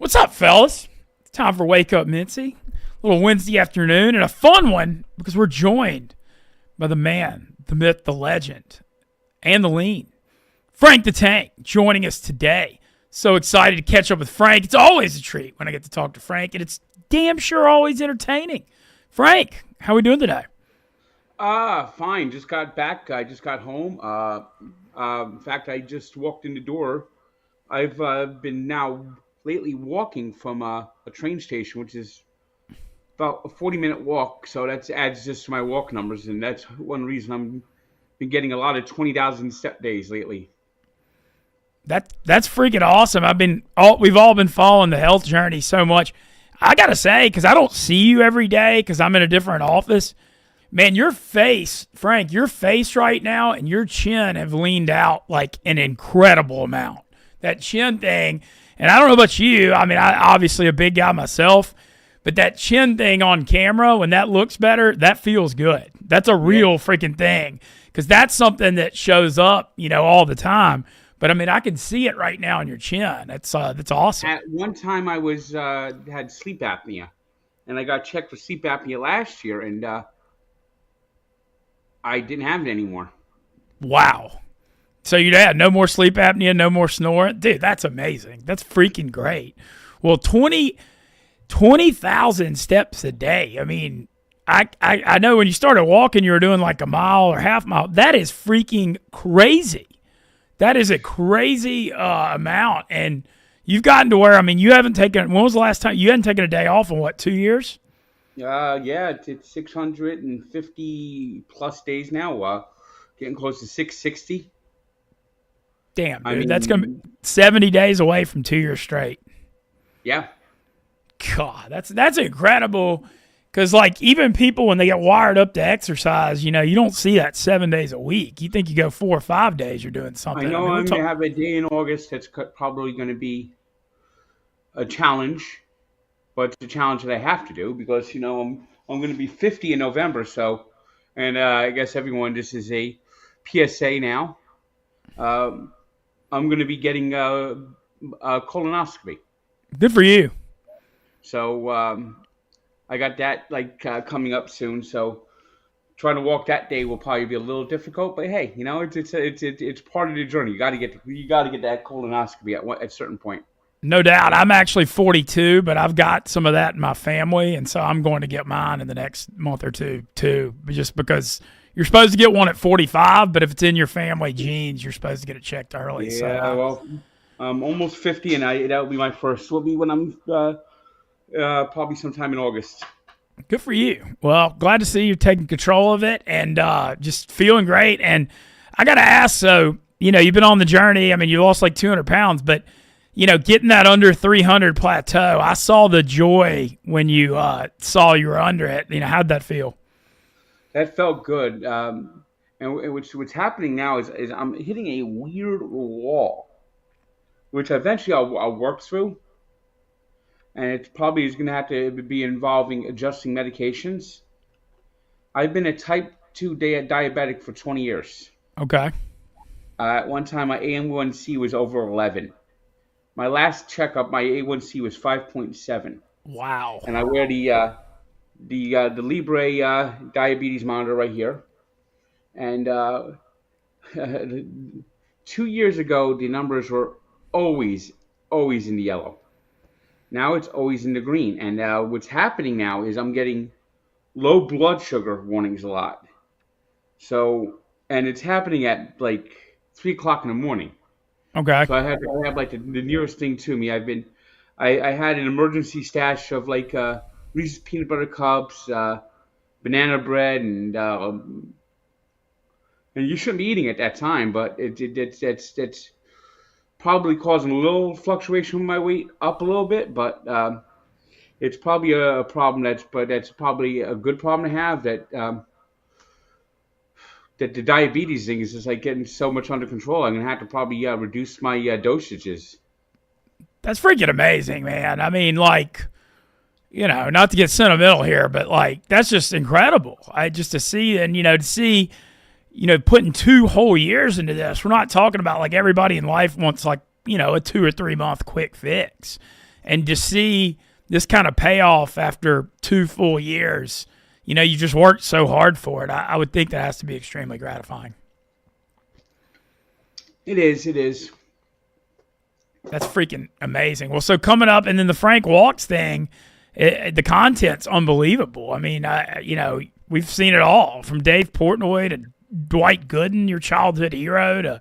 What's up, fellas? It's time for Wake Up Mintzy. A little Wednesday afternoon and a fun one because we're joined by the man, the myth, the legend, and the lean. Frank the Tank joining us today. So excited to catch up with Frank. It's always a treat when I get to talk to Frank, and it's damn sure always entertaining. Frank, how are we doing today? Fine. Just got back. I just got home. In fact, I just walked in the door. I've been now lately walking from a train station, which is about a 40-minute walk. So that adds just to my walk numbers, and that's one reason I'm been getting a lot of 20,000 step days lately. That's freaking awesome. We've all been following the health journey so much. I gotta say, because I don't see you every day because I'm in a different office. Man, your face, Frank, your face right now and your chin have leaned out like an incredible amount. That chin thing, and I don't know about you. I mean, I obviously a big guy myself, but that chin thing on camera, when that looks better, that feels good. That's a real freaking thing because that's something that shows up, all the time. But I mean, I can see it right now on your chin. That's awesome. At one time, I was had sleep apnea, and I got checked for sleep apnea last year, and I didn't have it anymore. Wow. So you had no more sleep apnea, no more snoring? Dude, that's amazing. That's freaking great. Well, 20,000 steps a day. I mean, I know when you started walking, you were doing like a mile or half mile. That is freaking crazy. That is a crazy amount. And you've gotten to where, I mean, when was the last time you hadn't taken a day off in 2 years? Yeah, it's 650 plus days now. Getting close to 660. Damn, dude, that's going to be 70 days away from 2 years straight. Yeah. God, that's incredible. Because, even people, when they get wired up to exercise, you don't see that 7 days a week. You think you go 4 or 5 days, you're doing something. I know I'm going to have a day in August that's probably going to be a challenge. But it's a challenge that I have to do because, I'm going to be 50 in November. So, and I guess everyone, this is a PSA now. I'm going to be getting a colonoscopy. Good for you. So I got that coming up soon. So trying to walk that day will probably be a little difficult. But hey, it's part of the journey. You got to get that colonoscopy at a certain point. No doubt. I'm actually 42, but I've got some of that in my family, and so I'm going to get mine in the next month or two, too, just because you're supposed to get one at 45, but if it's in your family genes, you're supposed to get it checked early. Yeah, so, well, I'm almost 50, and that'll be my first. Will be when I'm probably sometime in August. Good for you. Well, glad to see you taking control of it and just feeling great. And I got to ask, so, you've been on the journey. I mean, you lost like 200 pounds, but getting that under 300 plateau, I saw the joy when you saw you were under it. How'd that feel? That felt good. And what's happening now is I'm hitting a weird wall, which eventually I'll work through. And it probably is going to have to be involving adjusting medications. I've been a type 2 diabetic for 20 years. Okay. At one time, my A1C was over 11. My last checkup, my A1C was 5.7. Wow. And I wear the Libre diabetes monitor right here. And 2 years ago, the numbers were always in the yellow. Now it's always in the green. And what's happening now is I'm getting low blood sugar warnings a lot. So, and it's happening at 3 o'clock in the morning. Okay. So I have the nearest thing to me. I had an emergency stash of Reese's peanut butter cups, banana bread, and you shouldn't be eating at that time, but it's probably causing a little fluctuation with my weight up a little bit, but it's probably a problem that's probably a good problem to have that the diabetes thing is just getting so much under control. I'm going to have to probably reduce my dosages. That's freaking amazing, man. I mean, not to get sentimental here, but that's just incredible. To see putting 2 whole years into this. We're not talking about everybody in life wants a 2 or 3 month quick fix. and to see this kind of payoff after 2 full years, you just worked so hard for it. I would think that has to be extremely gratifying. It is. It is. That's freaking amazing. Well, so coming up, and then the Frank Walks thing, the content's unbelievable. I mean, we've seen it all from Dave Portnoy to Dwight Gooden, your childhood hero, to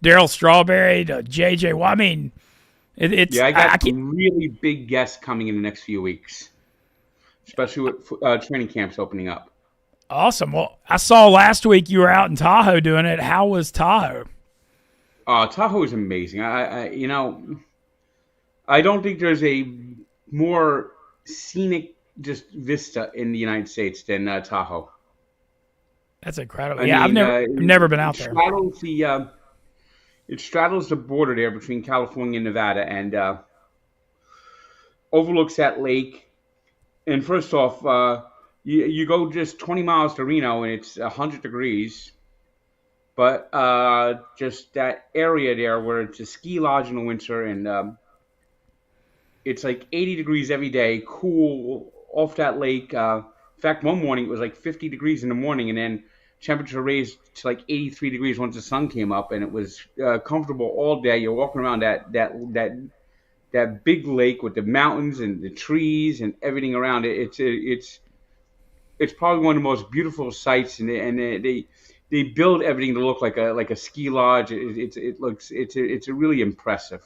Darryl Strawberry to JJ. Well, I mean, it's I got some really big guests coming in the next few weeks, especially with training camps opening up. Awesome. Well, I saw last week you were out in Tahoe doing it. How was Tahoe? Tahoe is amazing. I don't think there's a more scenic just vista in the United States than Tahoe. That's incredible. I've never been out there. It straddles the border there between California and Nevada, and overlooks that lake. And first off, you go just 20 miles to Reno, and it's 100 degrees. But just that area there where it's a ski lodge in the winter, and it's like 80 degrees every day, cool off that lake. In fact, one morning it was like 50 degrees in the morning, and then temperature raised to like 83 degrees once the sun came up, and it was comfortable all day. You're walking around that big lake with the mountains and the trees and everything around it. It's probably one of the most beautiful sights, and they build everything to look like a ski lodge. It's really impressive.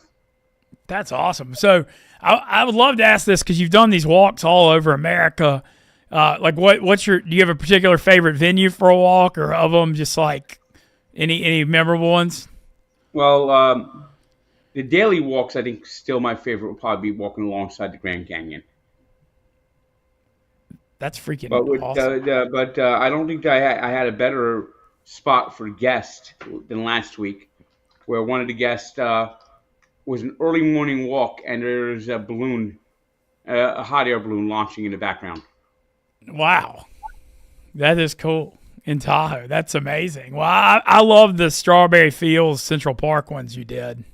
That's awesome. So I would love to ask this because you've done these walks all over America. Do you have a particular favorite venue for a walk, or of them just like any memorable ones? Well, the daily walks, I think, still my favorite would probably be walking alongside the Grand Canyon. That's freaking awesome. But I don't think I had a better spot for guests than last week, where one of the guests was an early morning walk, and there's a balloon, a hot air balloon launching in the background. Wow. That is cool. In Tahoe. That's amazing. Well, I love the Strawberry Fields Central Park ones you did.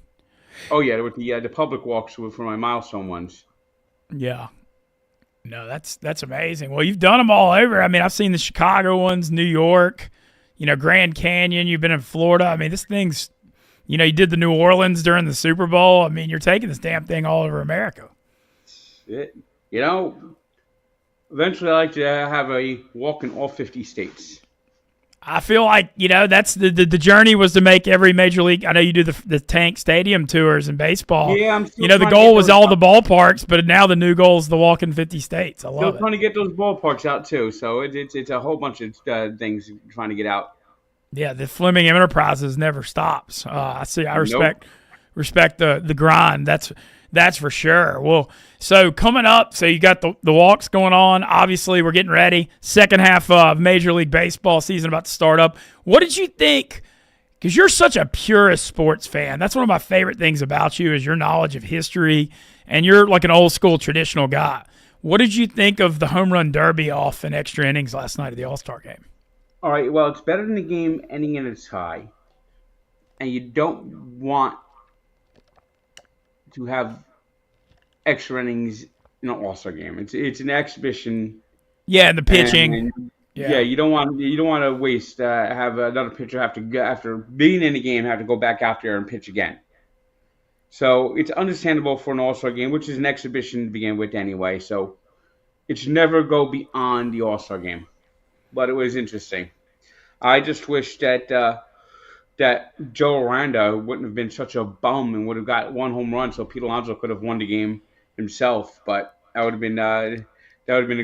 Oh, yeah, with the public walks for my milestone ones. Yeah. No, that's amazing. Well, you've done them all over. I mean, I've seen the Chicago ones, New York, Grand Canyon. You've been in Florida. I mean, this thing's, you did the New Orleans during the Super Bowl. I mean, you're taking this damn thing all over America. Eventually, I like to have a walk in all 50 states. I feel like, that's the journey was to make every major league. I know you do the Tank Stadium tours in baseball. Yeah, I'm still the goal was all the ballparks, but now the new goal is the walk in 50 states. I love it. Still trying to get those ballparks out, too. So it's a whole bunch of things trying to get out. Yeah, the Fleming Enterprises never stops. I respect the grind. That's for sure. Well, so coming up, so you got the walks going on. Obviously, we're getting ready. Second half of Major League Baseball season about to start up. What did you think? Because you're such a purist sports fan. That's one of my favorite things about you is your knowledge of history, and you're like an old school traditional guy. What did you think of the home run derby off in extra innings last night of the All-Star game? All right, well, it's better than the game ending in a tie, and you don't want to have extra innings in an All-Star game. It's an exhibition. Yeah, and the pitching. And you don't want to waste have another pitcher have to go, after being in the game, have to go back out there and pitch again. So it's understandable for an All-Star game, which is an exhibition to begin with anyway. So it should never go beyond the All-Star game. But it was interesting. I just wish that Joe Aranda wouldn't have been such a bum and would have got one home run, so Pete Alonso could have won the game himself. But that would have been a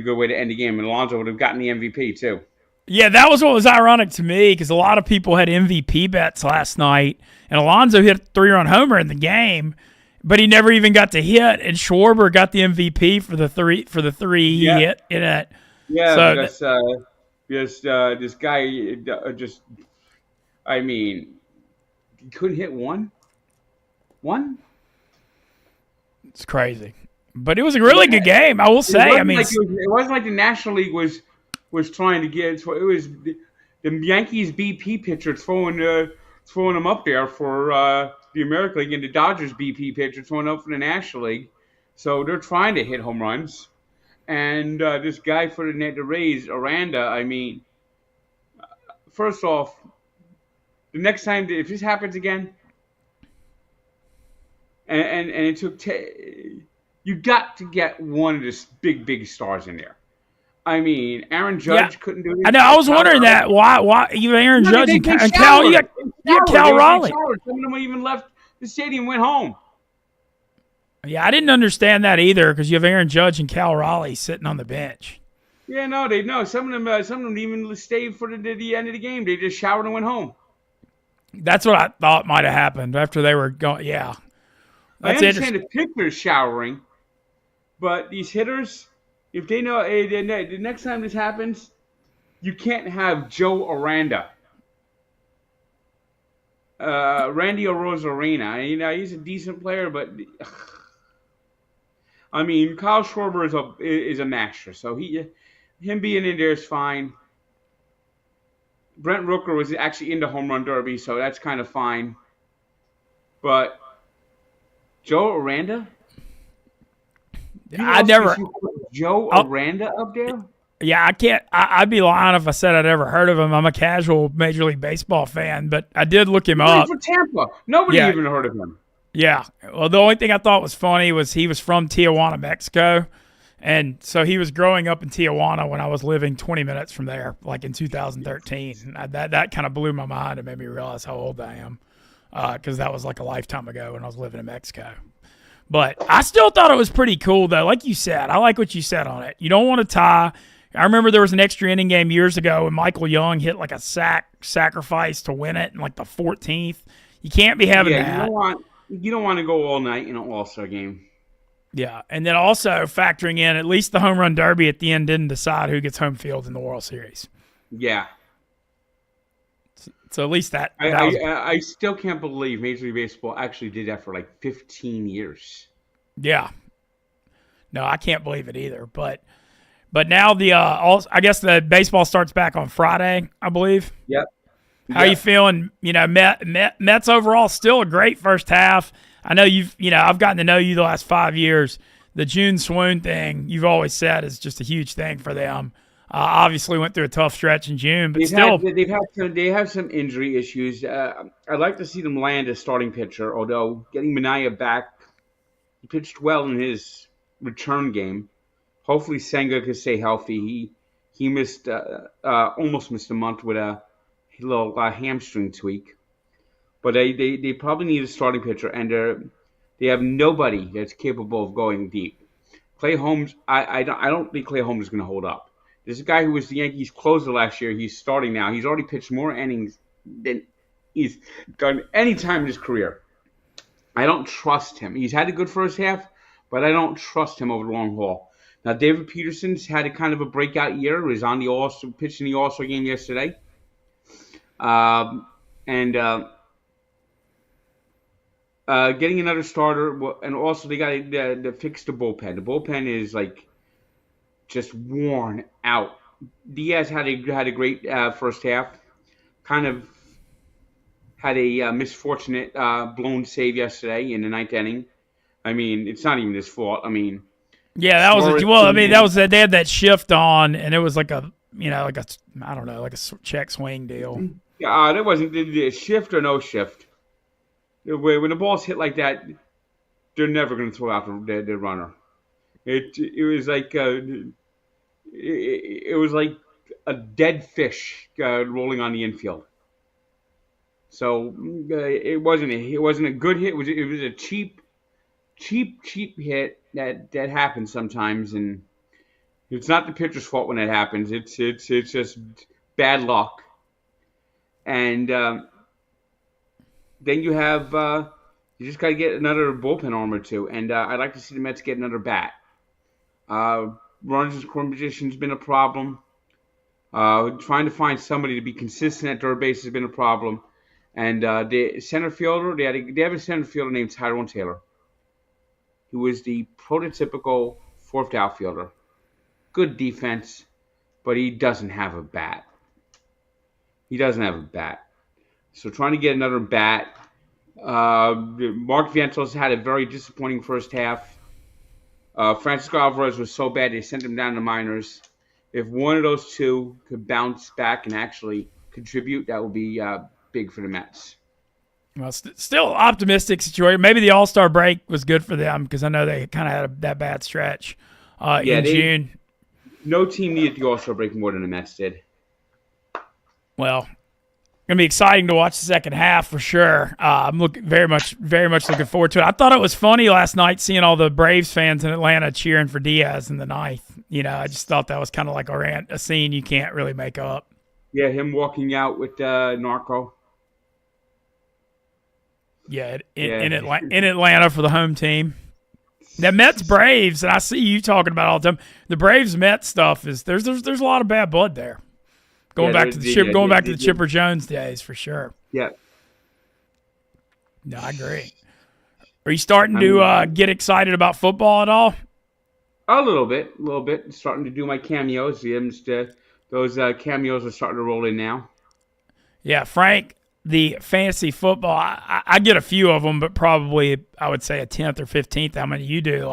good way to end the game, and Alonso would have gotten the MVP too. Yeah, that was what was ironic to me because a lot of people had MVP bets last night, and Alonso hit a 3-run homer in the game, but he never even got to hit. And Schwarber got the MVP for the three he hit in it. Yeah, so because this guy I mean, he couldn't hit one. It's crazy, but it was a really good game. I will say. I mean, it wasn't like the National League was trying to get. It was the Yankees BP pitcher throwing them up there for the American League, and the Dodgers BP pitcher throwing up for the National League. So they're trying to hit home runs. And this guy for the Rays, Aranda, I mean, first off, the next time, if this happens again, and it took, you got to get one of the big stars in there. I mean, Aaron Yeah, Judge couldn't do I this. know. I was Cal wondering Raleigh. that. Why you Aaron No, Judge they and Cal? showered. You got Cal They Raleigh. showered. Some of them even left the stadium, went home. Yeah, I didn't understand that either because you have Aaron Judge and Cal Raleigh sitting on the bench. Yeah, no, they no. Some of them even stayed for the end of the game. They just showered and went home. That's what I thought might have happened after they were going. Yeah, I that's understand interesting. the pitchers showering, but these hitters, if they know, hey, the next time this happens, you can't have Joe Aranda, Randy Rosarena. You know, he's a decent player, but I mean, Kyle Schwarber is a master, so him being in there is fine. Brent Rooker was actually in the home run derby, so that's kind of fine. But Joe Aranda, you I also never. see Joe I'll, Aranda up there. yeah, I can't. I'd be lying if I said I'd ever heard of him. I'm a casual Major League Baseball fan, but I did look him Playing up. for Tampa. Nobody Yeah, even heard of him. yeah. Well, the only thing I thought was funny was he was from Tijuana, Mexico. And so he was growing up in Tijuana when I was living 20 minutes from there, like in 2013. That kind of blew my mind and made me realize how old I am, because that was like a lifetime ago when I was living in Mexico. But I still thought it was pretty cool, though. Like you said, I like what you said on it. You don't want to tie. I remember there was an extra inning game years ago when Michael Young hit like a sacrifice to win it in like the 14th. You can't be having Yeah, that. you don't want to go all night in an All-Star game. Yeah, and then also factoring in at least the home run derby at the end didn't decide who gets home field in the World Series. Yeah, So at least that I was, I still can't believe Major League Baseball actually did that for like 15 years. yeah. No, I can't believe it either. But now I guess the baseball starts back on Friday, I believe. Yep. How you feeling? You know, Mets overall still a great first half. I know I've gotten to know you the last 5 years. The June swoon thing you've always said is just a huge thing for them. Obviously went through a tough stretch in June, but They have some injury issues. I'd like to see them land a starting pitcher. Although getting Minaya back, he pitched well in his return game. Hopefully Senga can stay healthy. He missed almost missed a month with a little hamstring tweak. But they probably need a starting pitcher, and they have nobody that's capable of going deep. Clay Holmes, I don't think Clay Holmes is going to hold up. This guy who was the Yankees closer last year, he's starting now. He's already pitched more innings than he's done any time in his career. I don't trust him. He's had a good first half, but I don't trust him over the long haul. Now, David Peterson's had a kind of a breakout year. He was on the pitched in the All-Star game yesterday. And getting another starter, and also they got to fix the bullpen. The bullpen is like just worn out. Diaz had a great first half. Kind of had a misfortunate blown save yesterday in the ninth inning. I mean, it's not even his fault. I mean, yeah, that was well. I mean, they had that shift on, and it was like a I don't know, like a check swing deal. Yeah, that wasn't the shift or no shift. When the ball's hit like that, they're never going to throw out the runner. It was like it was like a dead fish rolling on the infield. So it wasn't a good hit. It was a cheap hit that happens sometimes, and it's not the pitcher's fault when it happens. It's just bad luck. And then you have you just got to get another bullpen arm or two, and I'd like to see the Mets get another bat. Runs in scoring position's been a problem. Trying to find somebody to be consistent at third base has been a problem. And the center fielder, they have a center fielder named Tyrone Taylor, who is the prototypical fourth outfielder. Good defense, but he doesn't have a bat. So trying to get another bat. Mark Vientos had a very disappointing first half. Francisco Alvarez was so bad they sent him down to minors. If one of those two could bounce back and actually contribute, that would be big for the Mets. Well, still optimistic situation. Maybe the All Star break was good for them because I know they kind of had that bad stretch Yeah, in June. no team needed the All Star break more than the Mets did. Well, gonna be exciting to watch the second half for sure. I'm very much looking forward to it. I thought it was funny last night seeing all the Braves fans in Atlanta cheering for Diaz in the ninth. I just thought that was kind of like a scene you can't really make up. Yeah, him walking out with Narco. Yeah, Yeah, in Atlanta for the home team. The Mets Braves, and I see you talking about all the time. The Braves Mets stuff is there's a lot of bad blood there. Going back to the Chipper Jones days for sure. Yeah. No, I agree. Are you starting to get excited about football at all? A little bit. Starting to do my cameos. Those cameos are starting to roll in now. Yeah, Frank, the fantasy football, I get a few of them, but probably I would say a 10th or 15th. How many you do?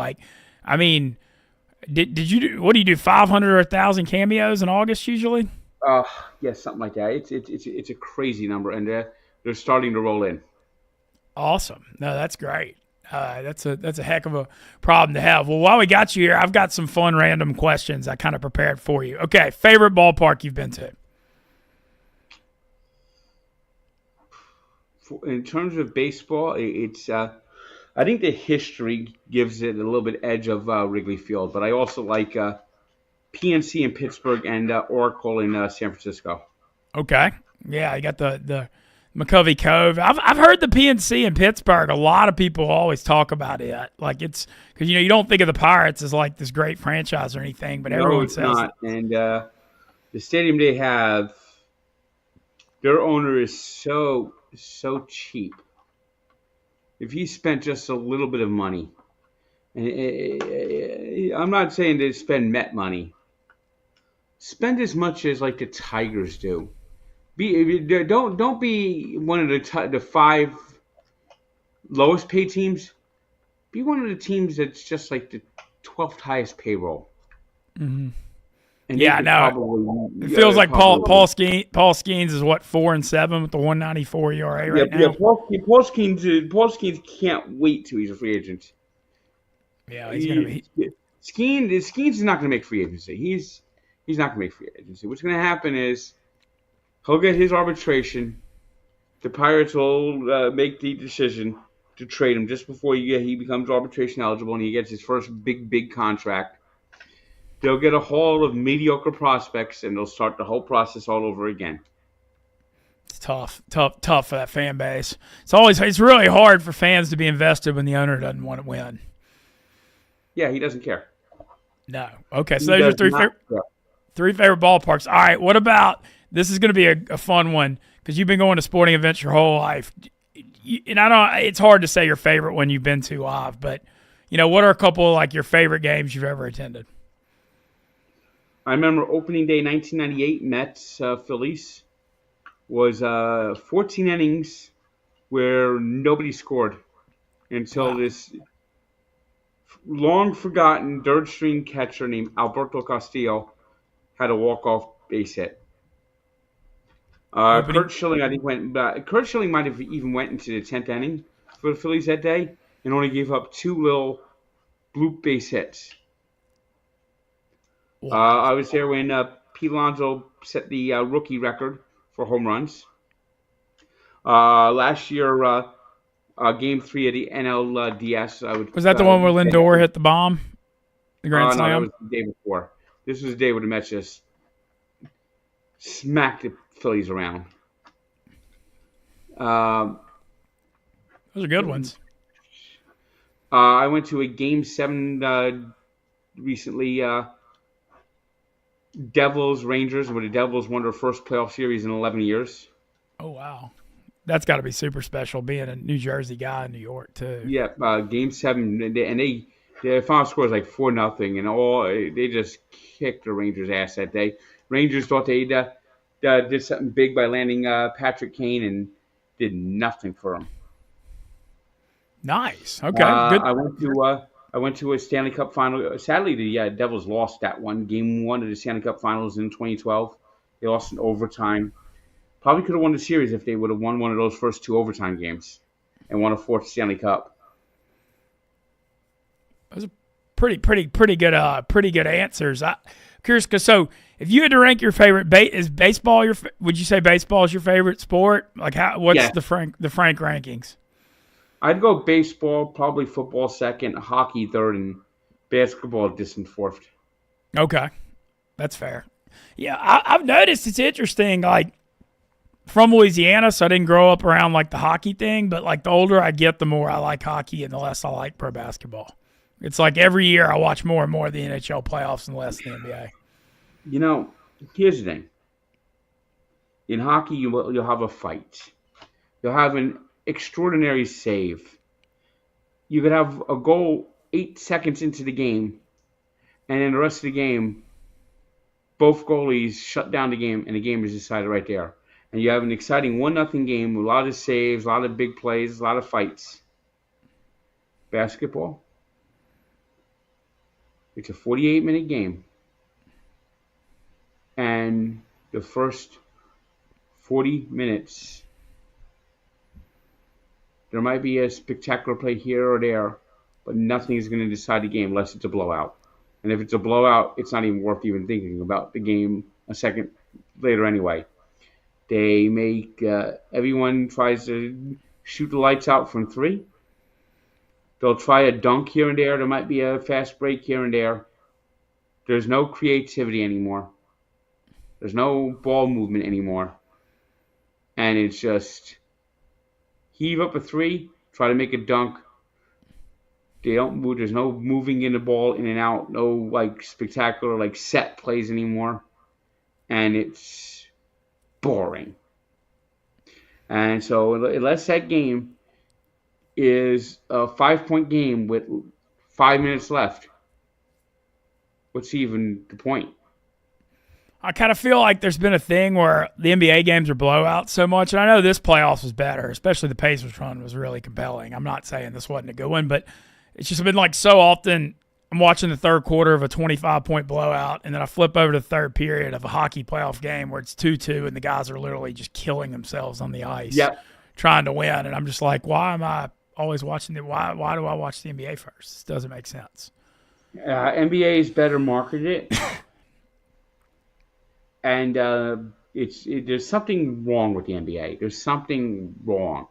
Did you do? What do you do? 500 or 1,000 cameos in August usually? Yeah, something like that. It's a crazy number, and they're starting to roll in. Awesome. No, that's great. That's a heck of a problem to have. Well, while we got you here, I've got some fun random questions I kind of prepared for you. Okay, favorite ballpark you've been to? In terms of baseball, it's I think the history gives it a little bit edge of Wrigley Field, but I also like PNC in Pittsburgh and Oracle in San Francisco. Okay. Yeah, you got the McCovey Cove. I've heard the PNC in Pittsburgh. A lot of people always talk about it. Like it's because you don't think of the Pirates as like this great franchise or anything, but everyone says not. And the stadium they have, their owner is so cheap. If he spent just a little bit of money, and I'm not saying to spend Met money, spend as much as like the Tigers do. Don't be one of the five lowest paid teams. Be one of the teams that's just like the 12th highest payroll. Mm-hmm. And yeah, no, it feels like Paul Skeens is what 4-7 with the 194 ERA right now. Yeah, Paul Skeens can't wait till he's a free agent. Yeah, he's gonna be. Skeens is not gonna make free agency. He's not gonna make free agency. What's gonna happen is he'll get his arbitration. The Pirates will make the decision to trade him just before he becomes arbitration eligible and he gets his first big contract. They'll get a haul of mediocre prospects, and they'll start the whole process all over again. It's tough for that fan base. It's really hard for fans to be invested when the owner doesn't want to win. Yeah, he doesn't care. No. Okay, so there's your three favorite ballparks. All right, what about this? Is going to be a fun one because you've been going to sporting events your whole life, and I don't. It's hard to say your favorite one you've been to live, but what are a couple of like your favorite games you've ever attended? I remember opening day 1998 Mets Phillies was 14 innings where nobody scored until this long forgotten third string catcher named Alberto Castillo had a walk-off base hit. Kurt Schilling, I think, Kurt Schilling might have even went into the 10th inning for the Phillies that day and only gave up two little bloop base hits. I was there when Pete Alonso set the rookie record for home runs. Last year, Game 3 of the NLDS. Was that the one where Lindor hit the bomb? The grand slam? No, that was the day before. This was the day where the Mets just smacked the Phillies around. Those are good ones. I went to a Game 7 recently. Devils Rangers, where the Devils won their first playoff series in 11 years. Oh wow, that's got to be super special being a New Jersey guy in New York too. Yeah, Game 7, and the final score was like 4-0, and they just kicked the Rangers' ass that day. Rangers thought they did something big by landing Patrick Kane, and did nothing for them. Nice. Okay. Good. I went to I went to a Stanley Cup final. Sadly, the Devils lost that one, game one of the Stanley Cup finals in 2012. They lost in overtime. Probably could have won the series if they would have won one of those first two overtime games and won a fourth Stanley Cup. Those are pretty good answers. I'm curious, because so if you had to rank your favorite, is baseball would you say baseball is your favorite sport? Like what's Yeah, the Frank rankings? I'd go baseball, probably football second, hockey third, and basketball distant fourth. Okay, that's fair. Yeah, I've noticed it's interesting. Like from Louisiana, so I didn't grow up around like the hockey thing. But like the older I get, the more I like hockey, and the less I like pro basketball. It's like every year I watch more and more of the NHL playoffs and less the NBA. You know, here's the thing. In hockey, you'll have a fight. You'll have an extraordinary save. You could have a goal 8 seconds into the game, and in the rest of the game, both goalies shut down the game, and the game is decided right there. And you have an exciting 1-0 game with a lot of saves, a lot of big plays, a lot of fights. Basketball, it's a 48-minute game, and the first 40 minutes, there might be a spectacular play here or there, but nothing is going to decide the game unless it's a blowout. And if it's a blowout, it's not even worth even thinking about the game a second later anyway. They make everyone tries to shoot the lights out from three. They'll try a dunk here and there. There might be a fast break here and there. There's no creativity anymore. There's no ball movement anymore. And it's just heave up a three, try to make a dunk. They don't move. There's no moving in the ball in and out. No like spectacular like set plays anymore. And it's boring. And so unless that game is a 5-point game with 5 minutes left, what's even the point? I kind of feel like there's been a thing where the NBA games are blowouts so much, and I know this playoffs was better, especially the Pacers run was really compelling. I'm not saying this wasn't a good one, but it's just been like so often I'm watching the third quarter of a 25-point blowout, and then I flip over to the third period of a hockey playoff game where it's 2-2, and the guys are literally just killing themselves on the ice trying to win. And I'm just like, why am I always watching why do I watch the NBA first? This doesn't make sense. NBA is better marketed, and there's something wrong with the NBA. There's something wrong.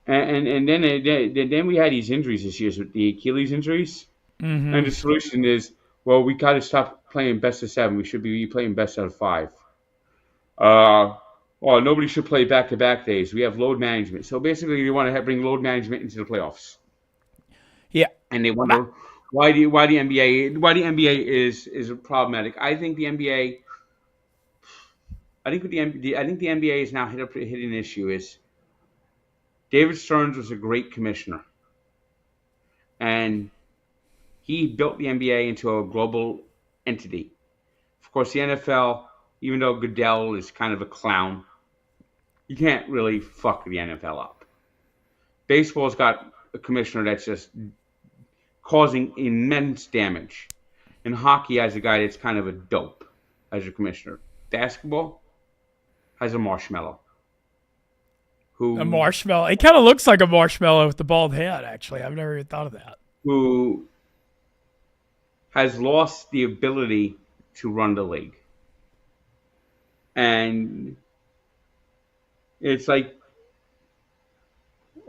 And then we had these injuries this year with the Achilles injuries. Mm-hmm. And the solution is, well, we got to stop playing best of 7. We should be playing best out of 5. Nobody should play back-to-back days. We have load management. So basically, you want to bring load management into the playoffs. Yeah. And they wonder why the NBA is problematic. I think the NBA is now hit an issue is David Stearns was a great commissioner, and he built the NBA into a global entity. Of course, the NFL, even though Goodell is kind of a clown, you can't really fuck the NFL up. Baseball's got a commissioner that's just causing immense damage. And hockey has a guy that's kind of a dope as a commissioner. Basketball has a marshmallow. A marshmallow. It kind of looks like a marshmallow with the bald head, actually. I've never even thought of that. Who has lost the ability to run the league. And it's like,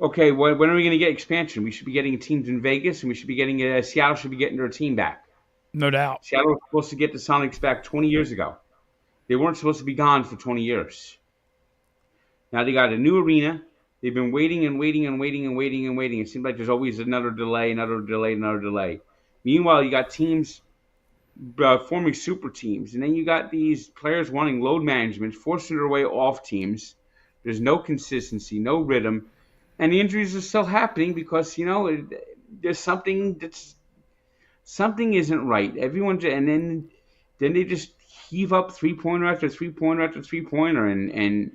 okay, when are we going to get expansion? We should be getting teams in Vegas, and we should be getting Seattle should be getting their team back. No doubt. Seattle was supposed to get the Sonics back 20 years ago. They weren't supposed to be gone for 20 years. Now they got a new arena. They've been waiting and waiting and waiting and waiting and waiting. It seems like there's always another delay, another delay, another delay. Meanwhile, you got teams forming super teams, and then you got these players wanting load management, forcing their way off teams. There's no consistency, no rhythm, and the injuries are still happening because there's something isn't right. And then they just heave up 3-pointer after 3-pointer after 3-pointer, and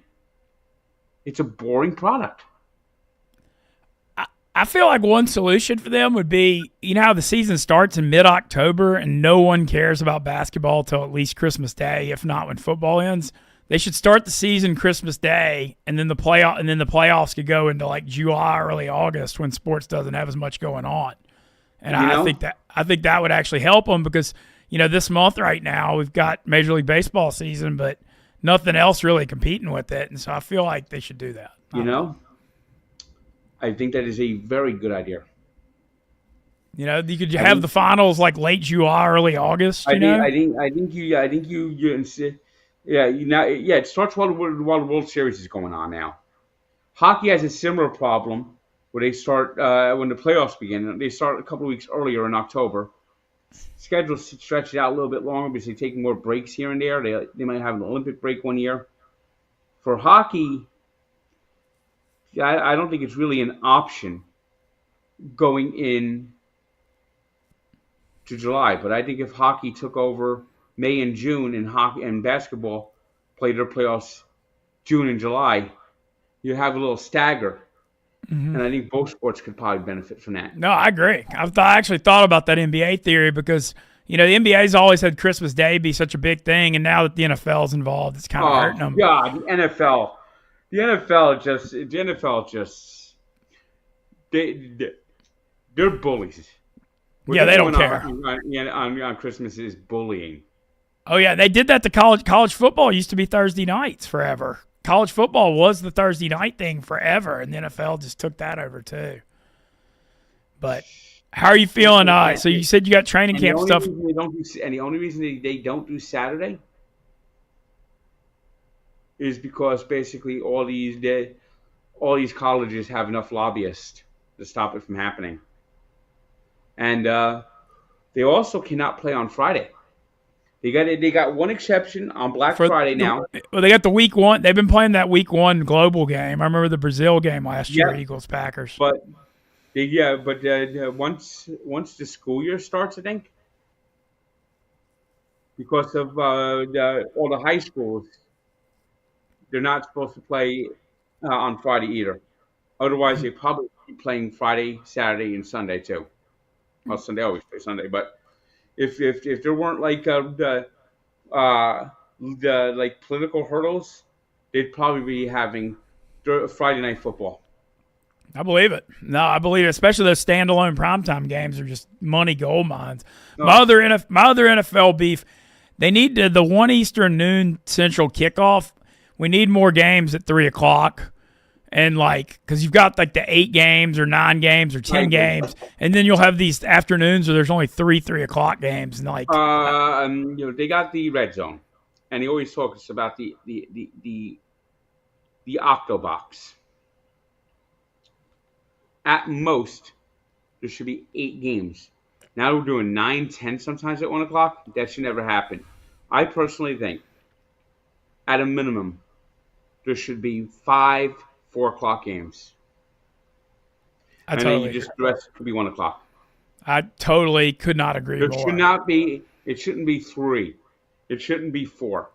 it's a boring product. I feel like one solution for them would be, you know how the season starts in mid-October and no one cares about basketball till at least Christmas Day, if not when football ends. They should start the season Christmas Day, and then the playoffs could go into like July, early August when sports doesn't have as much going on. And I think that would actually help them because this month right now we've got Major League Baseball season, but nothing else really competing with it, and so I feel like they should do that. I think that is a very good idea. You could have the finals like late July, early August. I think it starts while the World Series is going on now. Hockey has a similar problem where they start when the playoffs begin. They start a couple of weeks earlier in October. Schedules stretch it out a little bit longer because they're taking more breaks here and there. They might have an Olympic break one year. For hockey, I don't think it's really an option going in to July. But I think if hockey took over May and June and hockey and basketball played their playoffs June and July, you have a little stagger. Mm-hmm. And I think both sports could probably benefit from that. No, I agree. I actually thought about that NBA theory because, the NBA's always had Christmas Day be such a big thing, and now that the NFL's involved, it's kind of hurting them. Yeah, the NFL just they're bullies. What they don't care. On Christmas is bullying. Oh, yeah, they did that to college. College football used to be Thursday nights forever. College football was the Thursday night thing forever, and the NFL just took that over too. But how are you feeling? So you said you got training camp stuff. And the only reason they don't do Saturday is because basically all these colleges have enough lobbyists to stop it from happening. And they also cannot play on Friday. They got one exception on Black Friday now. Well, they got the week one. They've been playing that week one global game. I remember the Brazil game last year, Eagles Packers. But once the school year starts, I think, because of all the high schools, they're not supposed to play on Friday either. Otherwise, they probably be playing Friday, Saturday, and Sunday too. Well, Sunday always play Sunday, but. If there weren't like the political hurdles, they'd probably be having Friday night football. I believe it. No, I believe it. Especially those standalone primetime games are just money gold mines. No. My other NFL beef, they need the 1 Eastern noon Central kickoff. We need more games at 3:00. And because you've got like the 8 games or 9 games or 10 games, and then you'll have these afternoons where there's only 3:00 games, and they got the red zone, and he always talks about the Octobox. At most, there should be 8 games. Now we're doing 9, 10 sometimes at 1:00. That should never happen. I personally think, at a minimum, there should be 5 4:00 games. The rest could be 1:00. I totally could not agree more. It shouldn't be 3. It shouldn't be 4.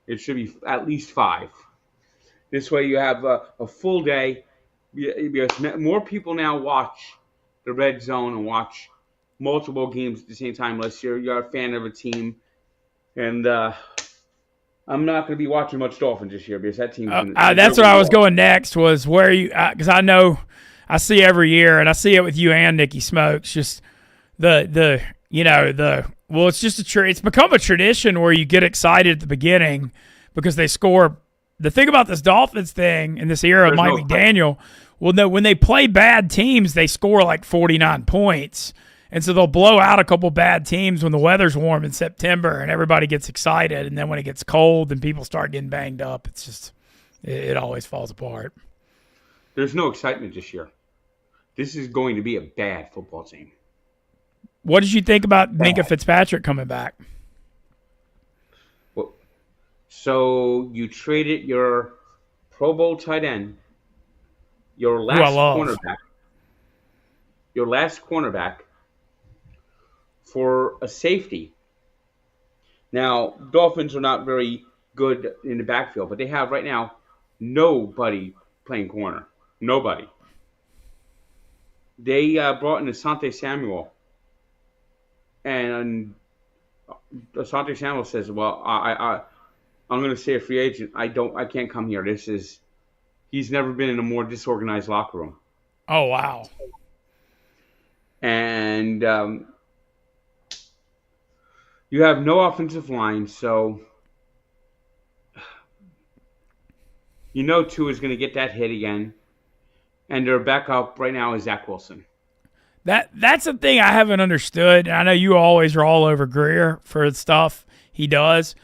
It should be at least 5. This way you have a full day. Because more people now watch the red zone and watch multiple games at the same time, unless you're a fan of a team. And I'm not going to be watching much Dolphins this year because that team. That's what I was going next. Was where you because I know I see every year, and I see it with you and Nikki Smokes. Just it's just it's become a tradition where you get excited at the beginning because they score. The thing about this Dolphins thing in this era of Mike McDaniel, when they play bad teams, they score like 49 points. And so they'll blow out a couple bad teams when the weather's warm in September and everybody gets excited. And then when it gets cold and people start getting banged up, it's just it always falls apart. There's no excitement this year. This is going to be a bad football team. What did you think about Minkah Fitzpatrick coming back? Well, so you traded your Pro Bowl tight end, your last cornerback, for a safety. Now, Dolphins are not very good in the backfield, but they have right now nobody playing corner. Nobody. They brought in Asante Samuel, and Asante Samuel says, "Well, I'm going to say a free agent. I can't come here. He's never been in a more disorganized locker room." Oh, wow. And you have no offensive line, so Tua is going to get that hit again. And their backup right now is Zach Wilson. That's the thing I haven't understood. And I know you always are all over Greer for the stuff he does.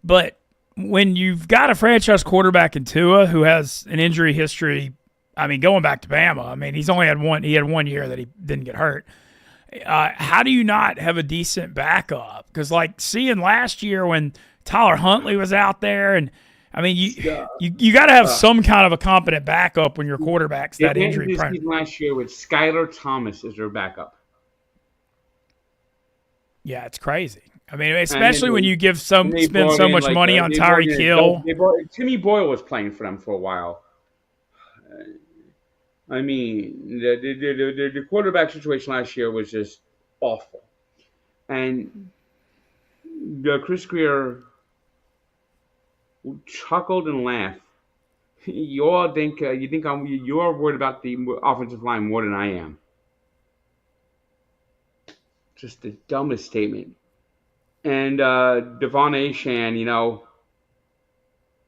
But when you've got a franchise quarterback in Tua who has an injury history, I mean, going back to Bama, I mean, he had 1 year that he didn't get hurt. How do you not have a decent backup? Because, like, seeing last year when Tyler Huntley was out there, and I mean, you got to have some kind of a competent backup when your quarterback's that injury prone. Last year with Skylar Thomas as their backup. Yeah, it's crazy. I mean, especially when you spend so much money on Tyreek Hill. Timmy Boyle was playing for them for a while. I mean, the quarterback situation last year was just awful, and Chris Greer chuckled and laughed. You all think you're worried about the offensive line more than I am. Just the dumbest statement. And Devon Achane,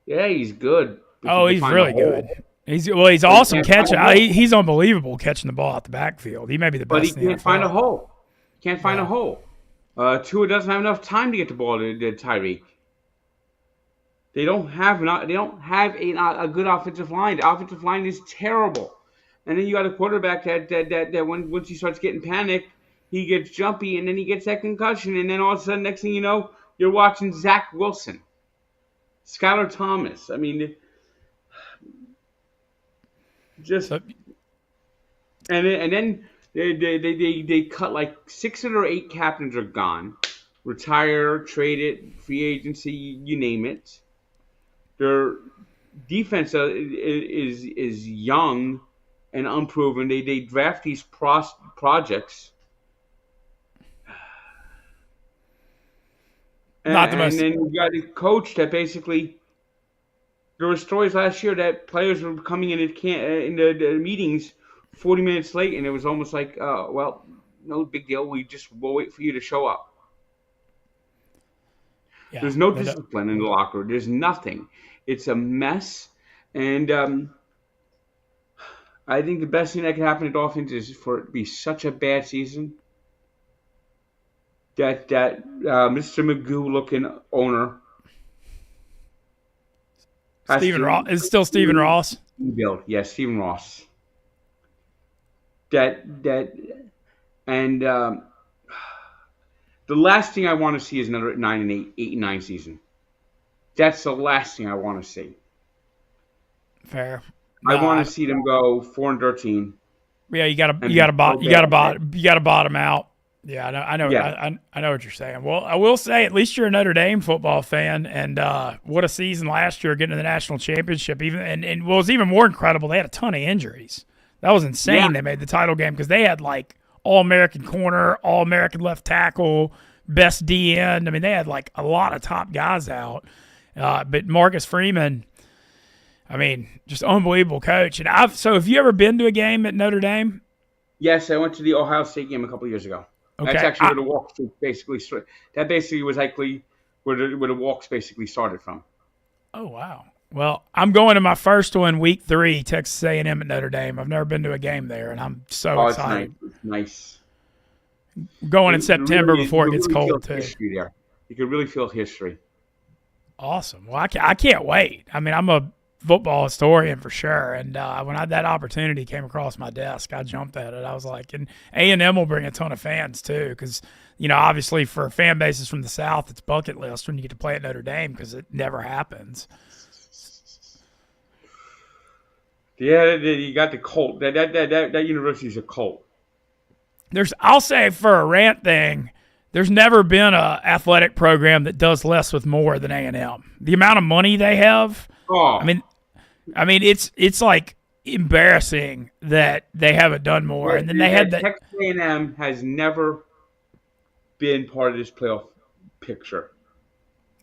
yeah, he's good. Oh, he's really good. He's awesome catching. He's unbelievable catching the ball out the backfield. He may be the best. But he can't find a hole. Can't find a hole. Tua doesn't have enough time to get the ball to Tyreek. They don't have a good offensive line. The offensive line is terrible. And then you got a quarterback that once he starts getting panicked, he gets jumpy, and then he gets that concussion, and then all of a sudden, next thing you know, you're watching Zach Wilson, Skylar Thomas. I mean, and then they cut like 6 of their 8 captains are gone, retire, traded, free agency, you name it. Their defense is young and unproven. They draft these projects. And then you got a coach that basically. There were stories last year that players were coming in the meetings 40 minutes late, and it was almost like, well, no big deal. We'll wait for you to show up. Yeah, there's no discipline in the locker room. There's nothing. It's a mess, and I think the best thing that can happen to Dolphins is for it to be such a bad season that Mr. Magoo-looking owner. Stephen Ross is still Stephen Ross. Yes, Stephen Ross. The last thing I want to see is another 8-9 season. That's the last thing I want to see. Fair. I want to see them go 4-13. Yeah, you got to bottom out. Yeah, I know. Yeah. I know what you're saying. Well, I will say, at least you're a Notre Dame football fan, and what a season last year, getting to the national championship. And what was even more incredible, they had a ton of injuries. That was insane. Yeah. They made the title game because they had like All-American corner, All-American left tackle, best D end. I mean, they had like a lot of top guys out. But Marcus Freeman, I mean, just unbelievable coach. And so have you ever been to a game at Notre Dame? Yes, I went to the Ohio State game a couple of years ago. Okay. That's actually where the walks basically started. That basically was likely where the walks basically started from. Oh, wow. Well, I'm going to my first one, week 3, Texas A&M at Notre Dame. I've never been to a game there, and I'm so excited. It's nice. Going in September before it gets cold, too. There. You can really feel history. Awesome. Well, I can't wait. I mean, I'm a football historian for sure, and when that opportunity came across my desk, I jumped at it. I was like, and A&M will bring a ton of fans too, because obviously for fan bases from the South, it's bucket list when you get to play at Notre Dame because it never happens. Yeah, you got the cult. That university is a cult. I'll say for a rant thing, there's never been a athletic program that does less with more than A&M. The amount of money they have. Oh. I mean, it's like embarrassing that they haven't done more. And then they had That that. Texas A&M has never been part of this playoff picture.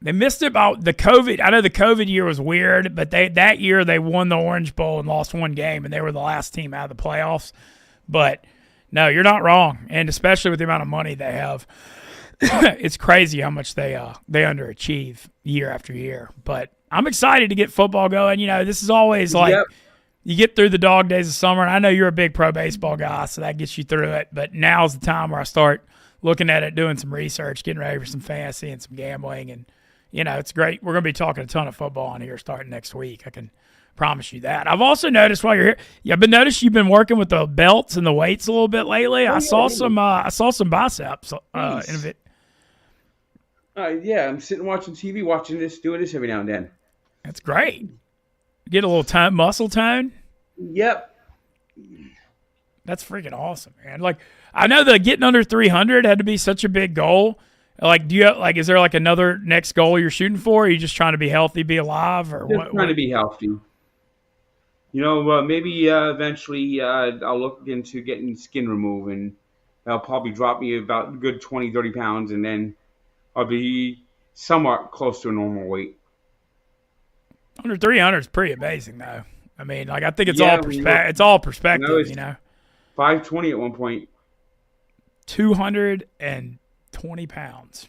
They missed it about the COVID. I know the COVID year was weird, but that year they won the Orange Bowl and lost one game, and they were the last team out of the playoffs. But no, you're not wrong, and especially with the amount of money they have, it's crazy how much they underachieve year after year. But I'm excited to get football going. You know, this is always like Yep. you get through the dog days of summer, and I know you're a big pro baseball guy, so that gets you through it. But now's the time where I start looking at it, doing some research, getting ready for some fantasy and some gambling, and you know, it's great. We're going to be talking a ton of football on here starting next week. I can promise you that. I've also noticed while you're here, I've been noticed you've been working with the belts and the weights a little bit lately. I saw some biceps in a bit. Yeah, I'm sitting watching TV, doing this every now and then. That's great. Get a little muscle tone. Yep. That's freaking awesome, man. Like, I know that getting under 300 had to be such a big goal. Like, is there like another next goal you're shooting for? Or are you just trying to be healthy, be alive, or Just trying to be healthy. You know, maybe eventually I'll look into getting skin removed, and that'll probably drop me about a good 20, 30 pounds, and then I'll be somewhat close to a normal weight. Under 300 is pretty amazing, though. I mean, like, I think it's all perspective, you know. 520 at one point. 220 pounds.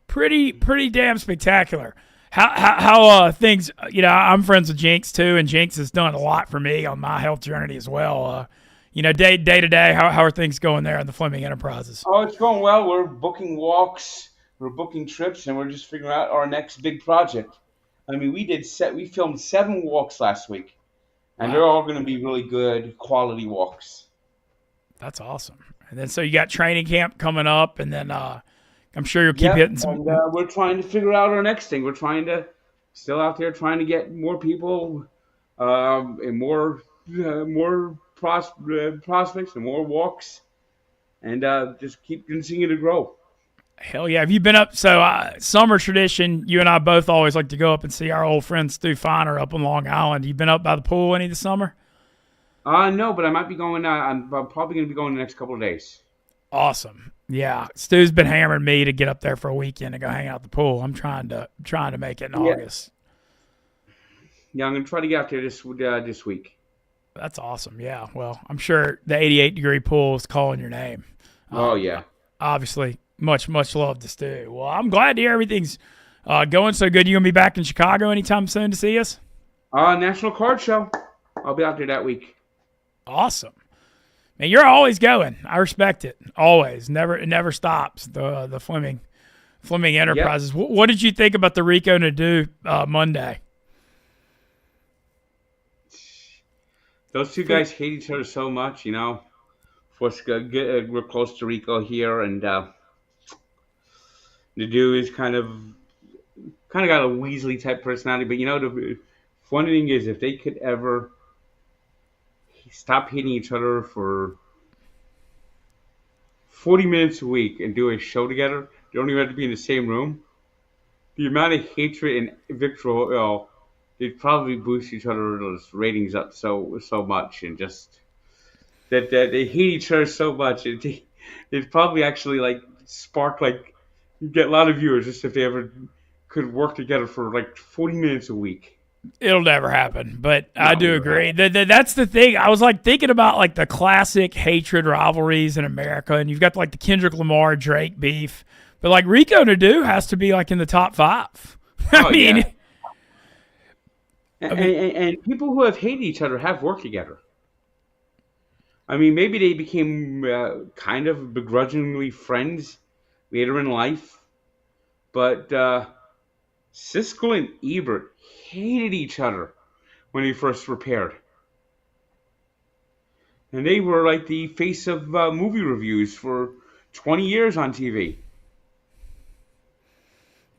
Pretty damn spectacular. How things, you know, I'm friends with Jinx too, and Jinx has done a lot for me on my health journey as well. You know, day to day, how are things going there in the Fleming Enterprises? Oh, it's going well. We're booking walks, we're booking trips, and we're just figuring out our next big project. I mean, we filmed 7 walks last week, and they're all going to be really good quality walks. That's awesome. And then so you got training camp coming up, and then I'm sure you'll keep hitting some. And, we're trying to figure out our next thing. We're still out there trying to get more people and more prospects and more walks, and just keep continuing to grow. Hell yeah. Have you been up? So summer tradition, you and I both always like to go up and see our old friend Stu Finer up on Long Island. You been up by the pool any this summer? No, but I might be going. I'm probably going to be going the next couple of days. Awesome. Yeah, Stu's been hammering me to get up there for a weekend and go hang out at the pool. I'm trying to make it in August. Yeah, I'm going to try to get out there this week. That's awesome. Yeah. Well, I'm sure the 88-degree pool is calling your name. Oh yeah. Obviously, much love to Stu. Well, I'm glad to hear everything's going so good. You gonna be back in Chicago anytime soon to see us? National Card Show. I'll be out there that week. Awesome. Man, you're always going. I respect it. Always. It never stops. The Fleming Enterprises. Yep. What did you think about the Rico Nadeau Monday? Those two guys hate each other so much, you know. We're close to Rico here, and Nadeau is kind of got a Weasley type personality. But you know, the funny thing is, if they could ever stop hitting each other for 40 minutes a week and do a show together, they don't even have to be in the same room. The amount of hatred and vitriol, they'd probably boost each other's ratings up so much, and just that they hate each other so much. It'd probably actually like spark get a lot of viewers just if they ever could work together for like 40 minutes a week. It'll never happen, but I do agree. That's the thing. I was like thinking about like the classic hatred rivalries in America, and you've got like the Kendrick Lamar Drake beef, but like Rico Nadeau has to be like in the top 5. I mean, and people who have hated each other have worked together. I mean, maybe they became kind of begrudgingly friends later in life, but Siskel and Ebert hated each other when they first were paired. And they were like the face of movie reviews for 20 years on TV.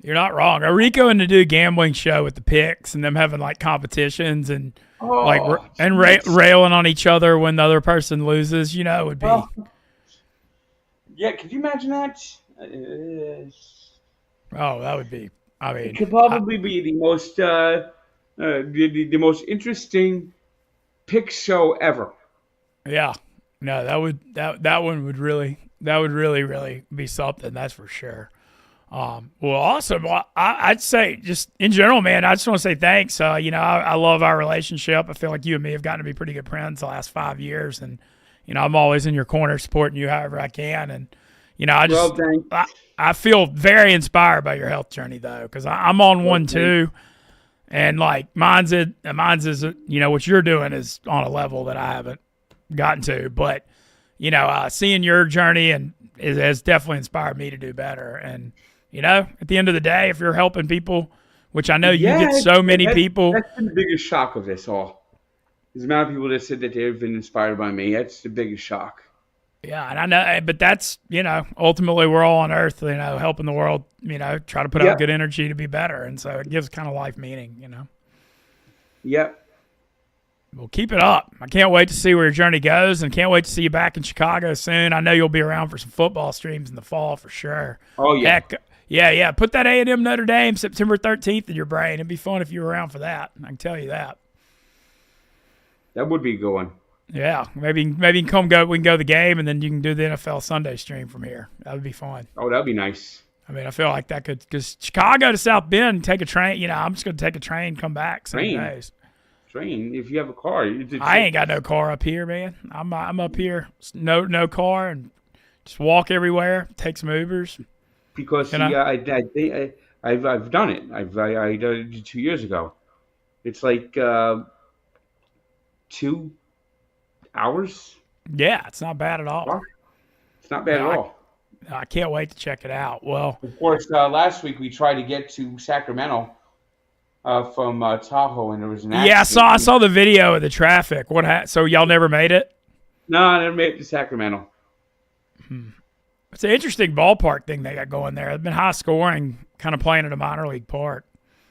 You're not wrong. A Rico and Nadeau gambling show with the picks and them having like competitions and railing on each other when the other person loses, you know, would be. Yeah, could you imagine that? That would be. I mean, it could probably be the most interesting pick show ever. Yeah. No, that one would really be something. That's for sure. Well, awesome. Well, I'd say just in general, man, I just want to say thanks. I love our relationship. I feel like you and me have gotten to be pretty good friends the last 5 years, and I'm always in your corner supporting you however I can. And Well, thank, I feel very inspired by your health journey though, because I'm on well, one thank, too, and like mine's is what you're doing is on a level that I haven't gotten to, but seeing your journey and it has definitely inspired me to do better. And at the end of the day, if you're helping people, which I know you yeah, get so many people, that's been the biggest shock of this all. There's a amount of people that said that they've been inspired by me. That's the biggest shock. yeah, and I know, but that's ultimately we're all on Earth, helping the world, try to put out Yep, good energy to be better, and so it gives kind of life meaning. yep. Well, keep it up. I can't wait to see where your journey goes, and can't wait to see you back in Chicago soon. I know you'll be around for some football streams in the fall for sure. Oh yeah, Heck, yeah. Put that A&M Notre Dame September 13th in your brain. It'd be fun if you were around for that. I can tell you that. that would be a good one. Yeah, maybe you can come go. We can go to the game, and then you can do the NFL Sunday stream from here. That would be fun. Oh, that'd be nice. I mean, I feel like that could, because Chicago to South Bend, take a train. I'm just going to take a train, come back same Train, days. train. If you have a car, I ain't got no car up here, man. I'm up here, no car, and just walk everywhere. Take some Ubers. because Can I? I've done it. I did it 2 years ago. It's like 2 hours. Yeah, it's not bad at all. Wow, it's not bad No, at all. I can't wait to check it out. Well, Of course, last week we tried to get to Sacramento from Tahoe, and there was an yeah, accident. I saw the video of the traffic. So y'all never made it? No, I never made it to Sacramento. It's an interesting ballpark thing they got going there. It's been high scoring, kind of playing at a minor league park.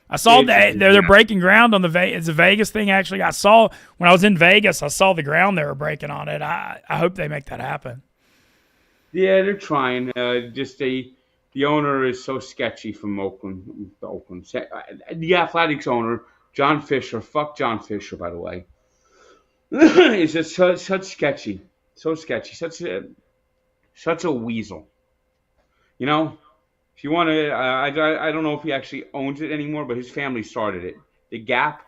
I saw that they're Yeah. breaking ground on it's a Vegas thing. Actually, I saw when I was in Vegas, I saw the ground they were breaking on it. I hope they make that happen. Yeah, they're trying. Just the owner is so sketchy from Oakland. The Athletics owner, John Fisher. Fuck John Fisher, by the way. It's just such sketchy, so sketchy, such a weasel. You know, if you want to, I don't know if he actually owns it anymore, but his family started it. The Gap.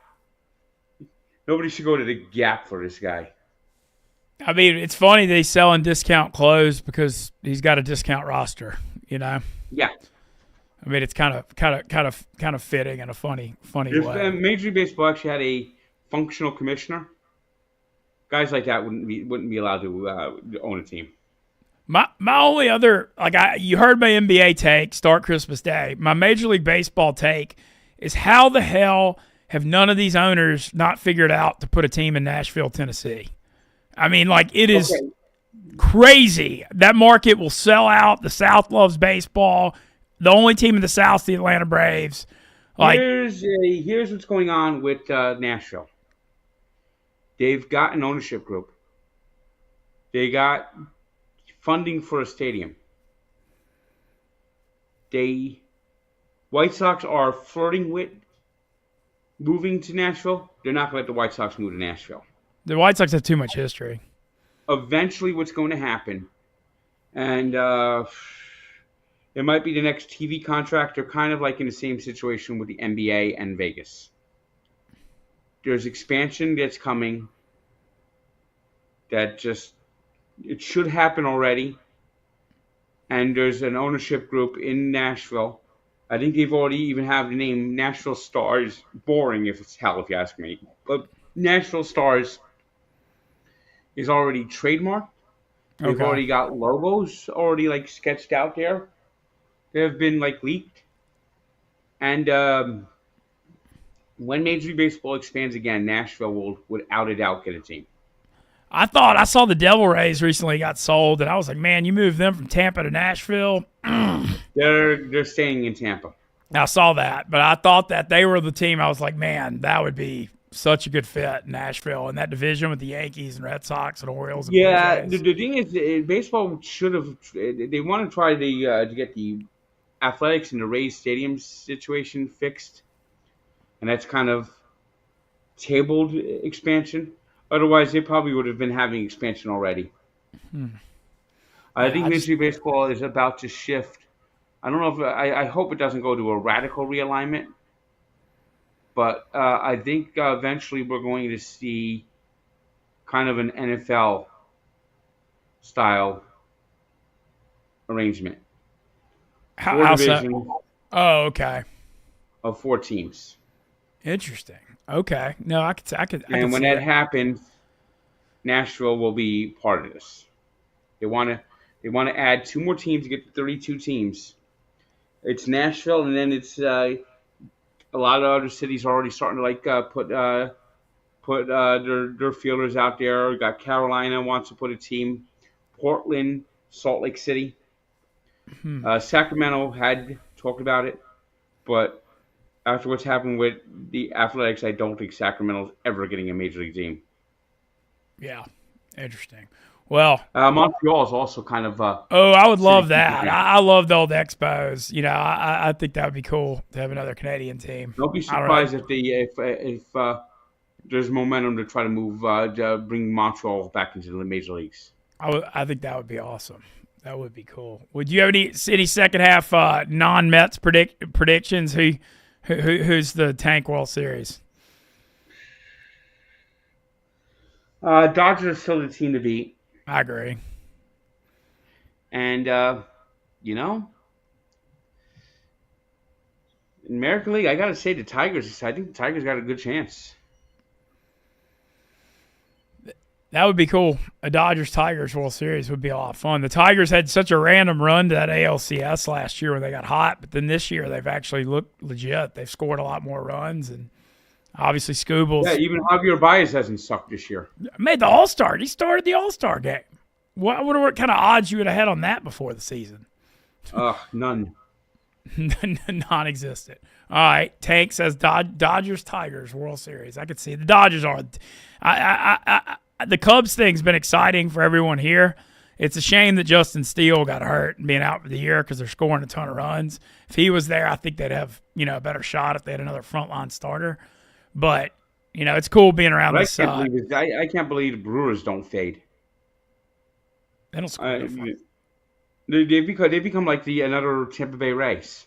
Nobody should go to the Gap for this guy. I mean, it's funny that he's selling discount clothes because he's got a discount roster. Yeah. I mean, it's kind of fitting in a funny If way. Major League Baseball actually had a functional commissioner, guys like that wouldn't be allowed to own a team. My only other you heard my NBA take start Christmas Day. My Major League Baseball take is how the hell have none of these owners not figured out to put a team in Nashville, Tennessee? I mean, it is Okay. crazy. That market will sell out. The South loves baseball. The only team in the South is the Atlanta Braves. Here's what's going on with Nashville. They've got an ownership group. They got funding for a stadium. White Sox are flirting with moving to Nashville. They're not going to let the White Sox move to Nashville. The White Sox have too much history. Eventually, what's going to happen, and it might be the next TV contract. They're kind of like in the same situation with the NBA and Vegas. There's expansion that's coming. It should happen already. And there's an ownership group in Nashville. I think they've already even have the name Nashville Stars. Boring if it's hell, if you ask me. But Nashville Stars is already trademarked. They've Okay. already got logos already sketched out there. They have been leaked. And when Major League Baseball expands again, Nashville will, without a doubt, get a team. I saw the Devil Rays recently got sold, and I was like, man, you moved them from Tampa to Nashville. They're staying in Tampa. I saw that, but I thought that they were the team. I was like, man, that would be such a good fit in Nashville and that division with the Yankees and Red Sox and Orioles and Blue Yeah, Jays. the thing is, baseball should have. They want to try to get the Athletics and the Rays stadium situation fixed, and that's kind of tabled expansion. Otherwise, they probably would have been having expansion already. I Yeah, think Major League Baseball is about to shift. I don't know if I hope it doesn't go to a radical realignment, but I think eventually we're going to see kind of an NFL style arrangement. Four how so? divisions Oh, okay. of four teams, Interesting. Okay. No, I could and when see that that. happens, Nashville will be part of this. They want to they want to add two more teams to get to 32 teams. It's Nashville, and then it's a lot of other cities are already starting to put their feelers out there. We got Carolina wants to put a team, Portland, Salt Lake City, Sacramento had talked about it, but after what's happened with the Athletics, I don't think Sacramento's ever getting a major league team. Yeah. Interesting. Well, Montreal is also kind of oh, I would city love keepers that. now. I love the old Expos. I think that would be cool to have another Canadian team. Don't be I don't know. surprised if there's momentum to try to move to bring Montreal back into the major leagues. I think that would be awesome. That would be cool. Would you have any second half non Mets predictions? Who's the Tank World Series? Dodgers are still the team to beat, I agree. and you know, in American League, I gotta say the Tigers. I think the Tigers got a good chance. That would be cool. A Dodgers Tigers World Series would be a lot of fun. The Tigers had such a random run to that ALCS last year when they got hot, but then this year they've actually looked legit. They've scored a lot more runs, and obviously Yeah, Scoobles even Javier Baez hasn't sucked this year. made the All Star. He started the All Star game. I wonder what kind of odds you would have had on that before the season. None. Non-existent. All right, Tank says Dodgers Tigers World Series. I could see the Dodgers are. The Cubs thing's been exciting for everyone here. It's a shame that Justin Steele got hurt and being out for the year because they're scoring a ton of runs. If he was there, I think they'd have a better shot if they had another frontline starter. But it's cool being around But this. I can't believe the Brewers don't fade. They don't score. Uh, they become like another Tampa Bay Rays,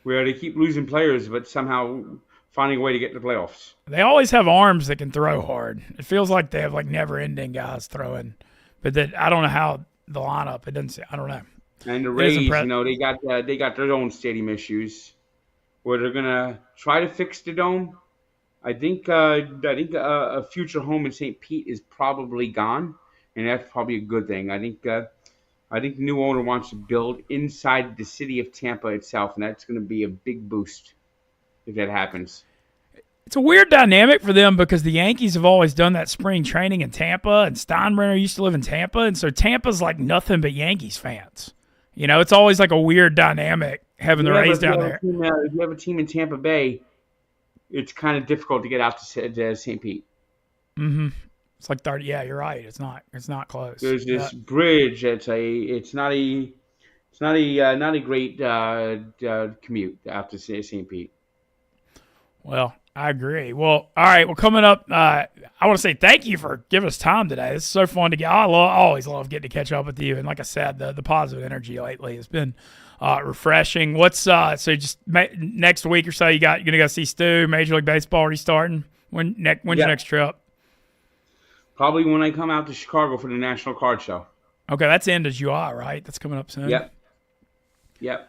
where they keep losing players, but somehow finding a way to get to the playoffs. They always have arms that can throw hard. It feels like they have never-ending guys throwing, but that I don't know how the lineup. It doesn't. I don't know. And the Rays, they got their own stadium issues, where they're gonna try to fix the dome. I think a future home in St. Pete is probably gone, and that's probably a good thing. I think the new owner wants to build inside the city of Tampa itself, and that's going to be a big boost if that happens. It's a weird dynamic for them because the Yankees have always done that spring training in Tampa, and Steinbrenner used to live in Tampa, and so Tampa's like nothing but Yankees fans. It's always like a weird dynamic having the Rays down there. If you have a team in Tampa Bay, it's kind of difficult to get out to St. Pete. Mm-hmm. It's like 30. Yeah, you're right. It's not close. There's this bridge. It's not a great commute out to St. Pete. Well, I agree. Well, all right. Well, coming up, I want to say thank you for giving us time today. This is so fun to get. I always love getting to catch up with you. And like I said, the positive energy lately has been refreshing. What's so just next week or so? You're gonna go see Stu. Major League Baseball restarting. When's your next trip? Probably when I come out to Chicago for the National Card Show. Okay, that's end of July, right? That's coming up soon. Yep.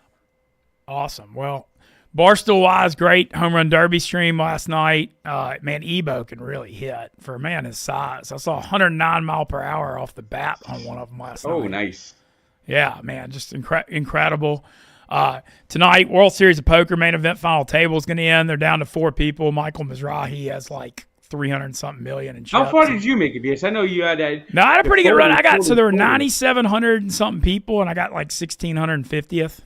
Awesome. Well, Barstool Wise, great home run derby stream last night. Man, Ebo can really hit for a man his size. I saw 109 mile per hour off the bat on one of them last night. Oh, nice. Yeah, man, just incredible. Tonight, World Series of Poker main event final table is going to end. They're down to 4 people. Michael Mizrahi has 300-something million in chips. How far did you make it, BS? I know you had No, I had a pretty good run. So there were 9,700 and something people, and I got 1,650th.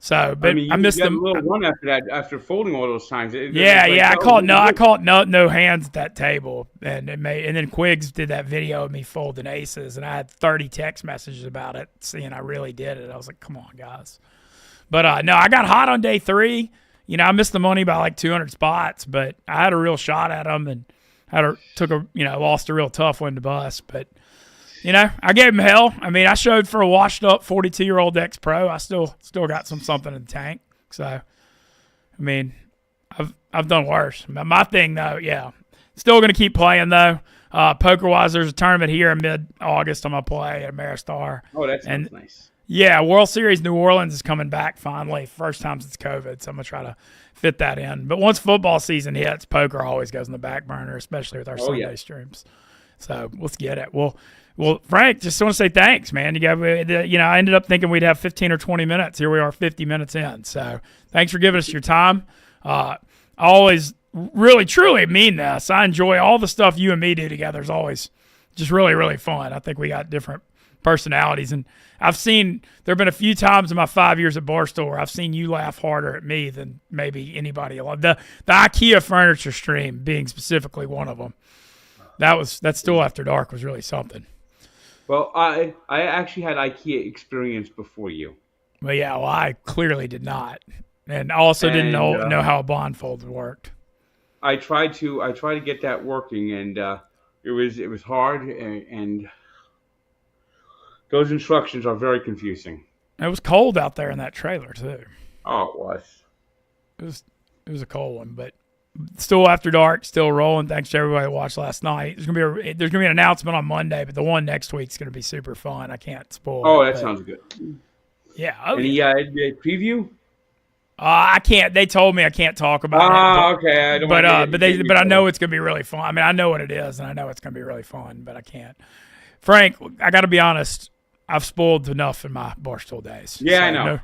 So, but I missed them. A little run after that, after folding all those times. I caught no hands at that table, and then Quiggs did that video of me folding aces, and I had 30 text messages about it, seeing I really did it. I was like, come on, guys. But no, I got hot on day 3. I missed the money by 200 spots, but I had a real shot at them, and lost a real tough one to bust, but I gave him hell. I mean, I showed for a washed up 42-year-old ex-pro. I still got something in the tank. So, I mean, I've done worse. My thing though, yeah, still going to keep playing though. Poker wise, there's a tournament here in mid-August. I'm gonna play at Ameristar. Oh, that sounds nice. Yeah, World Series New Orleans is coming back finally. First time since COVID, so I'm going to try to fit that in. But once football season hits, poker always goes in the back burner, especially with our Sunday streams. So let's get it. Well, Frank, just want to say thanks, man. I ended up thinking we'd have 15 or 20 minutes. Here we are 50 minutes in. So thanks for giving us your time. I always really, truly mean this. I enjoy all the stuff you and me do together. It's always just really, really fun. I think we got different personalities, and I've seen there have been a few times in my 5 years at Barstool where I've seen you laugh harder at me than maybe anybody else. The IKEA furniture stream being specifically one of them. That Still After Dark was really something. Well, I actually had IKEA experience before you. Well, yeah, I clearly did not, and also didn't know how a blindfold worked. I tried to get that working, and it was hard, and those instructions are very confusing. It was cold out there in that trailer too. Oh, it was. It was a cold one, but still After Dark, still rolling. Thanks to everybody who watched last night. There's gonna be an announcement on Monday, but the one next week's gonna be super fun. I can't spoil. Oh, that sounds good. Yeah. Any preview? I can't. They told me I can't talk about it. Okay. But I know it's gonna be really fun. I mean, I know what it is, and I know it's gonna be really fun, but I can't. Frank, I got to be honest. I've spoiled enough in my Barstool days. Yeah, I know.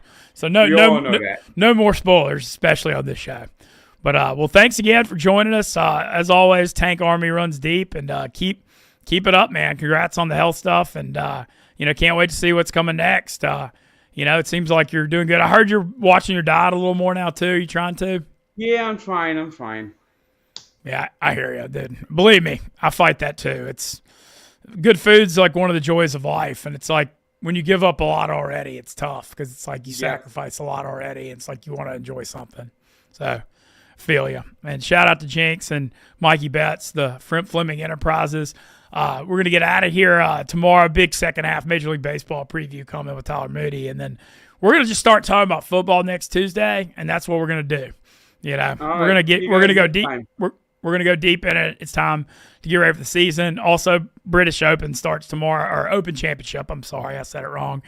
No more spoilers, especially on this show. But well, thanks again for joining us. As always, Tank Army runs deep, and keep it up, man. Congrats on the health stuff, and can't wait to see what's coming next. It seems like you're doing good. I heard you're watching your diet a little more now too. You trying to? Yeah, I'm fine. Yeah, I hear you, dude. Believe me, I fight that too. It's good food's like one of the joys of life, and it's like when you give up a lot already, it's tough because it's like you sacrifice a lot already, and it's like you want to enjoy something. So, feel you. And shout out to Jinx and Mikey Betts, the Fleming Enterprises. We're going to get out of here tomorrow. Big second half Major League Baseball preview coming with Tyler Moody, and then we're going to just start talking about football next Tuesday, and that's what we're going to do. We're going to go deep. We're going to go deep in it. It's time to get ready for the season. Also, British Open starts tomorrow, or Open Championship. I'm sorry, I said it wrong.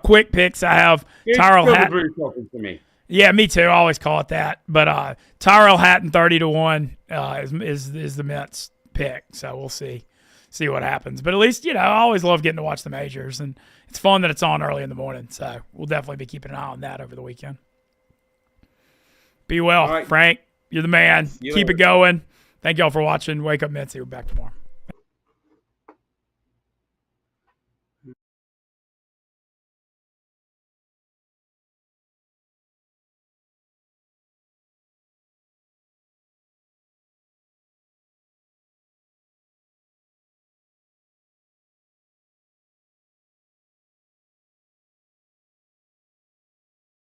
Quick picks. I have Tyrell Hatton. British Open for me. Yeah, me too. I always call it that. But Tyrell Hatton 30-1 is the Mets pick. So we'll see what happens. But at least, I always love getting to watch the majors, and it's fun that it's on early in the morning. So we'll definitely be keeping an eye on that over the weekend. Be well, right. Frank. You're the man. Keep it going. Thank y'all for watching. Wake Up Mintzy. We're back tomorrow.